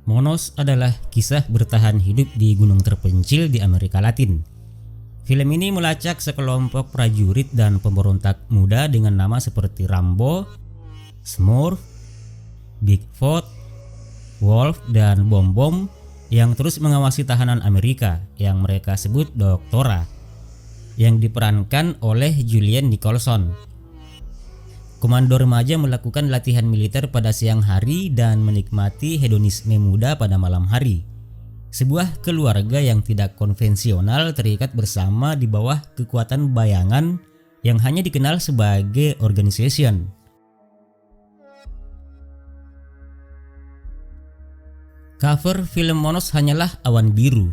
Monos adalah kisah bertahan hidup di gunung terpencil di Amerika Latin. Film ini melacak sekelompok prajurit dan pemberontak muda dengan nama seperti Rambo, Smurf, Bigfoot, Wolf, dan Bom Bom yang terus mengawasi tahanan Amerika yang mereka sebut Doktora, yang diperankan oleh Julianne Nicholson. Komando remaja melakukan latihan militer pada siang hari dan menikmati hedonisme muda pada malam hari. Sebuah keluarga yang tidak konvensional terikat bersama di bawah kekuatan bayangan yang hanya dikenal sebagai organization. Cover film Monos hanyalah awan biru.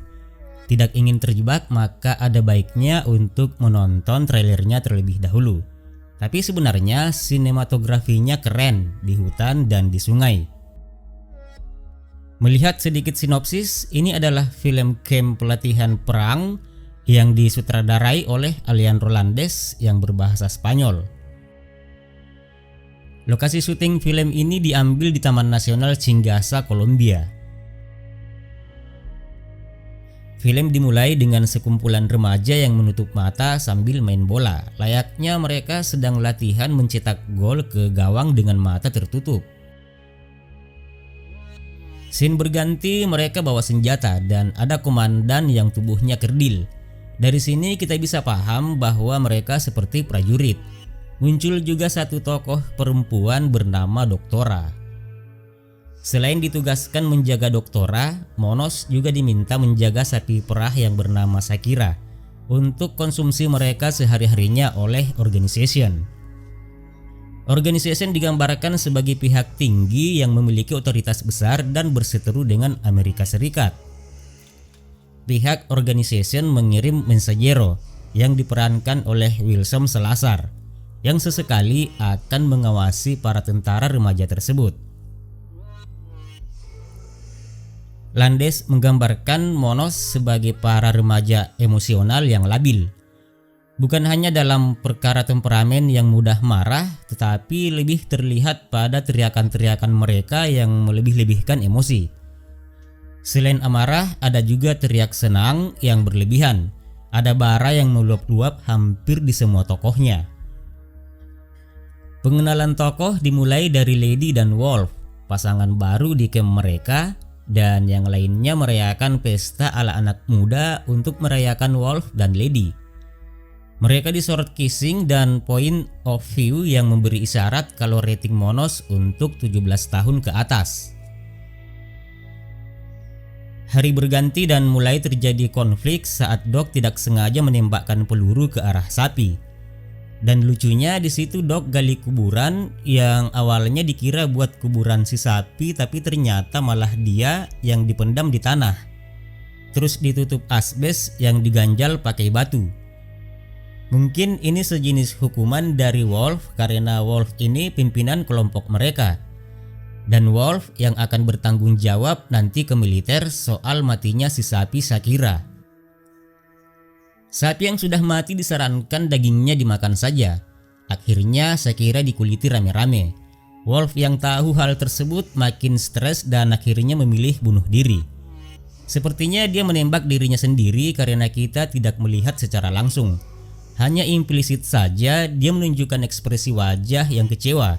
Tidak ingin terjebak, maka ada baiknya untuk menonton trailernya terlebih dahulu. Tapi sebenarnya sinematografinya keren di hutan dan di sungai. Melihat sedikit sinopsis, ini adalah film camp pelatihan perang yang disutradarai oleh Alian Rolandes yang berbahasa Spanyol. Lokasi syuting film ini diambil di Taman Nasional Cingasa, Kolombia. Film dimulai dengan sekumpulan remaja yang menutup mata sambil main bola. Layaknya mereka sedang latihan mencetak gol ke gawang dengan mata tertutup. Scene berganti, mereka bawa senjata dan ada komandan yang tubuhnya kerdil. Dari sini kita bisa paham bahwa mereka seperti prajurit. Muncul juga satu tokoh perempuan bernama Doktora. Selain ditugaskan menjaga Doktora, Monos juga diminta menjaga sapi perah yang bernama Shakira untuk konsumsi mereka sehari-harinya oleh organization. Organization digambarkan sebagai pihak tinggi yang memiliki otoritas besar dan berseteru dengan Amerika Serikat. Pihak organization mengirim mensajero yang diperankan oleh Wilson Salazar yang sesekali akan mengawasi para tentara remaja tersebut. Landes menggambarkan Monos sebagai para remaja emosional yang labil. Bukan hanya dalam perkara temperamen yang mudah marah, tetapi lebih terlihat pada teriakan-teriakan mereka yang melebih-lebihkan emosi. Selain amarah, ada juga teriak senang yang berlebihan. Ada bara yang meluap-luap hampir di semua tokohnya. Pengenalan tokoh dimulai dari Lady dan Wolf, pasangan baru di camp mereka, dan yang lainnya merayakan pesta ala anak muda untuk merayakan Wolf dan Lady. Mereka disorot kissing dan point of view yang memberi isyarat kalau rating Monos untuk 17 tahun ke atas. Hari berganti dan mulai terjadi konflik saat Doc tidak sengaja menembakkan peluru ke arah sapi. Dan lucunya di situ Doc gali kuburan yang awalnya dikira buat kuburan si sapi, tapi ternyata malah dia yang dipendam di tanah. Terus ditutup asbes yang diganjal pakai batu. Mungkin ini sejenis hukuman dari Wolf karena Wolf ini pimpinan kelompok mereka. Dan Wolf yang akan bertanggung jawab nanti ke militer soal matinya si sapi Shakira. Sapi yang sudah mati disarankan dagingnya dimakan saja. Akhirnya Shakira dikuliti rame-rame. Wolf yang tahu hal tersebut makin stres dan akhirnya memilih bunuh diri. Sepertinya dia menembak dirinya sendiri karena kita tidak melihat secara langsung. Hanya implisit saja dia menunjukkan ekspresi wajah yang kecewa.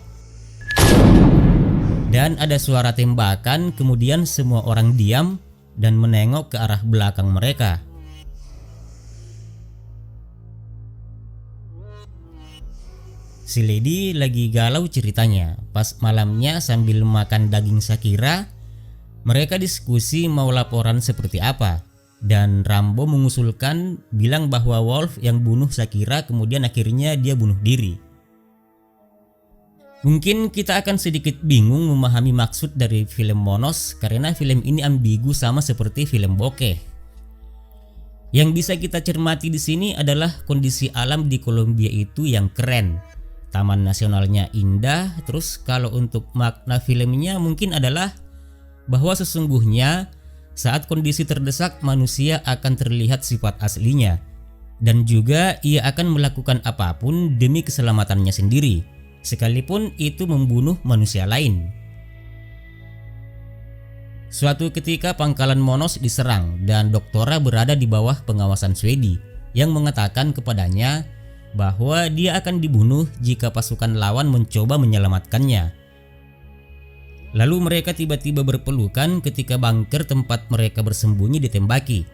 Dan ada suara tembakan, kemudian semua orang diam dan menengok ke arah belakang mereka. Si Lady lagi galau ceritanya. Pas malamnya sambil makan daging Shakira, mereka diskusi mau laporan seperti apa. Dan Rambo mengusulkan bilang bahwa Wolf yang bunuh Shakira kemudian akhirnya dia bunuh diri. Mungkin kita akan sedikit bingung memahami maksud dari film Monos karena film ini ambigu sama seperti film bokeh. Yang bisa kita cermati di sini adalah kondisi alam di Kolombia itu yang keren. Taman nasionalnya indah. Terus kalau untuk makna filmnya mungkin adalah bahwa sesungguhnya saat kondisi terdesak manusia akan terlihat sifat aslinya, dan juga ia akan melakukan apapun demi keselamatannya sendiri, sekalipun itu membunuh manusia lain. Suatu ketika pangkalan Monos diserang dan Doktora berada di bawah pengawasan Swedi yang mengatakan kepadanya bahwa dia akan dibunuh jika pasukan lawan mencoba menyelamatkannya. Lalu mereka tiba-tiba berpelukan ketika bunker tempat mereka bersembunyi ditembaki.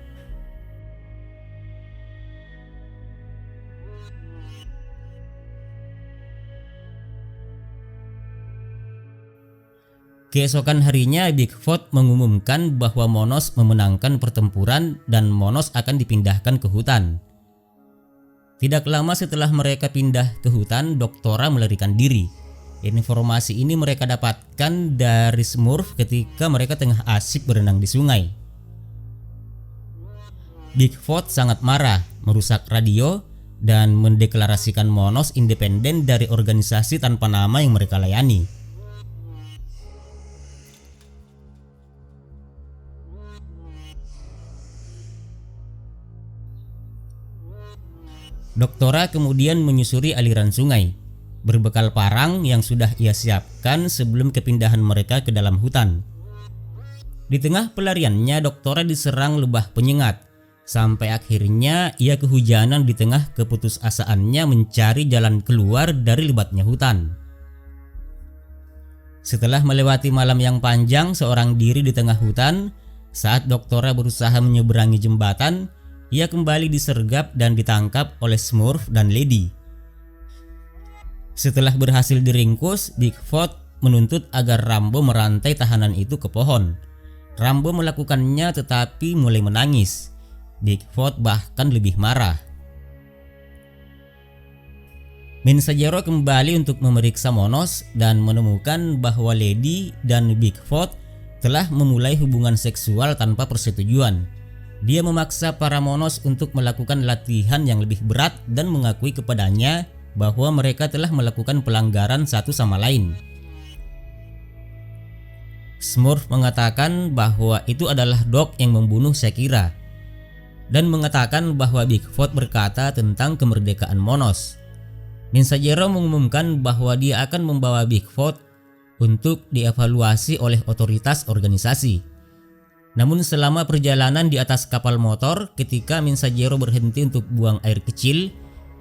Keesokan harinya Bigfoot mengumumkan bahwa Monos memenangkan pertempuran dan Monos akan dipindahkan ke hutan. Tidak lama setelah mereka pindah ke hutan, Doktora melarikan diri. Informasi ini mereka dapatkan dari Smurf ketika mereka tengah asik berenang di sungai. Bigfoot sangat marah, merusak radio, dan mendeklarasikan Monos independen dari organisasi tanpa nama yang mereka layani. Doktora kemudian menyusuri aliran sungai, berbekal parang yang sudah ia siapkan sebelum kepindahan mereka ke dalam hutan. Di tengah pelariannya, Doktora diserang lebah penyengat, sampai akhirnya ia kehujanan di tengah keputusasaannya mencari jalan keluar dari lebatnya hutan. Setelah melewati malam yang panjang seorang diri di tengah hutan, saat Doktora berusaha menyeberangi jembatan, ia kembali disergap dan ditangkap oleh Smurf dan Lady. Setelah berhasil diringkus, Bigfoot menuntut agar Rambo merantai tahanan itu ke pohon. Rambo melakukannya tetapi mulai menangis. Bigfoot bahkan lebih marah. Mensajero kembali untuk memeriksa Monos dan menemukan bahwa Lady dan Bigfoot telah memulai hubungan seksual tanpa persetujuan. Dia memaksa para Monos untuk melakukan latihan yang lebih berat dan mengakui kepadanya bahwa mereka telah melakukan pelanggaran satu sama lain. Smurf mengatakan bahwa itu adalah Doc yang membunuh Shakira dan mengatakan bahwa Bigfoot berkata tentang kemerdekaan Monos. Mensajero mengumumkan bahwa dia akan membawa Bigfoot untuk dievaluasi oleh otoritas organisasi. Namun selama perjalanan di atas kapal motor, ketika Mensajero berhenti untuk buang air kecil,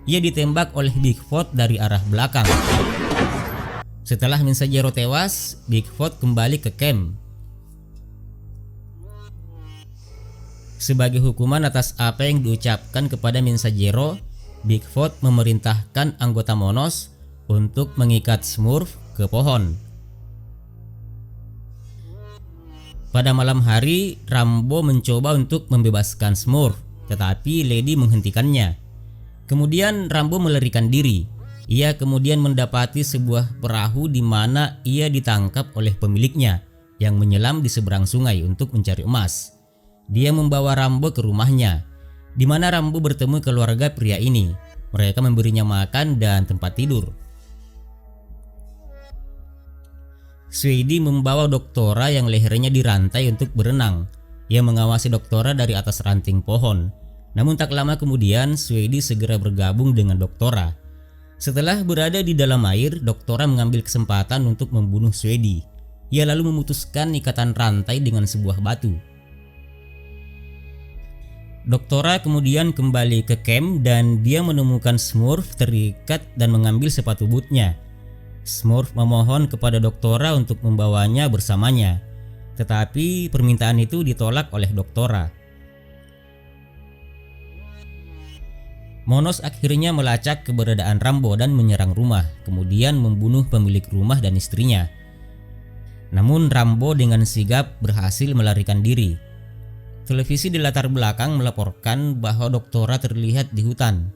ia ditembak oleh Bigfoot dari arah belakang. Setelah Mensajero tewas, Bigfoot kembali ke camp. Sebagai hukuman atas apa yang diucapkan kepada Mensajero, Bigfoot memerintahkan anggota Monos untuk mengikat Smurf ke pohon. Pada malam hari, Rambo mencoba untuk membebaskan Smurf, tetapi Lady menghentikannya. Kemudian Rambo melarikan diri. Ia kemudian mendapati sebuah perahu di mana ia ditangkap oleh pemiliknya yang menyelam di seberang sungai untuk mencari emas. Dia membawa Rambo ke rumahnya, di mana Rambo bertemu keluarga pria ini. Mereka memberinya makan dan tempat tidur. Swedi membawa Doktora yang lehernya dirantai untuk berenang. Ia mengawasi Doktora dari atas ranting pohon. Namun tak lama kemudian Swedi segera bergabung dengan Doktora. Setelah berada di dalam air, Doktora mengambil kesempatan untuk membunuh Swedi. Ia lalu memutuskan ikatan rantai dengan sebuah batu. Doktora kemudian kembali ke camp dan dia menemukan Smurf terikat dan mengambil sepatu bootnya. Smurf memohon kepada Doktora untuk membawanya bersamanya, tetapi permintaan itu ditolak oleh Doktora. Monos akhirnya melacak keberadaan Rambo dan menyerang rumah, kemudian membunuh pemilik rumah dan istrinya. Namun Rambo dengan sigap berhasil melarikan diri. Televisi di latar belakang melaporkan bahwa Doktora terlihat di hutan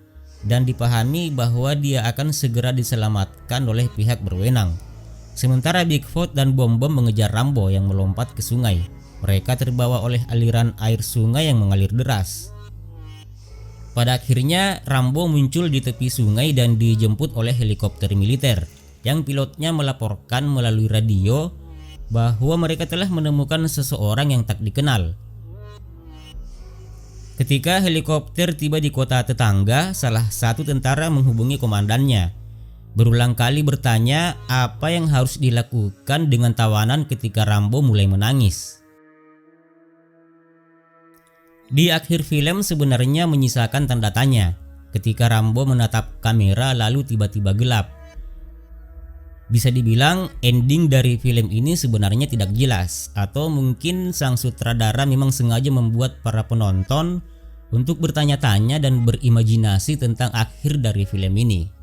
dan dipahami bahwa dia akan segera diselamatkan oleh pihak berwenang. Sementara Bigfoot dan Bom Bom mengejar Rambo yang melompat ke sungai. Mereka terbawa oleh aliran air sungai yang mengalir deras. Pada akhirnya Rambo muncul di tepi sungai dan dijemput oleh helikopter militer yang pilotnya melaporkan melalui radio bahwa mereka telah menemukan seseorang yang tak dikenal. Ketika helikopter tiba di kota tetangga, salah satu tentara menghubungi komandannya. Berulang kali bertanya apa yang harus dilakukan dengan tawanan ketika Rambo mulai menangis. Di akhir film sebenarnya menyisakan tanda tanya ketika Rambo menatap kamera lalu tiba-tiba gelap. Bisa dibilang ending dari film ini sebenarnya tidak jelas, atau mungkin sang sutradara memang sengaja membuat para penonton untuk bertanya-tanya dan berimajinasi tentang akhir dari film ini.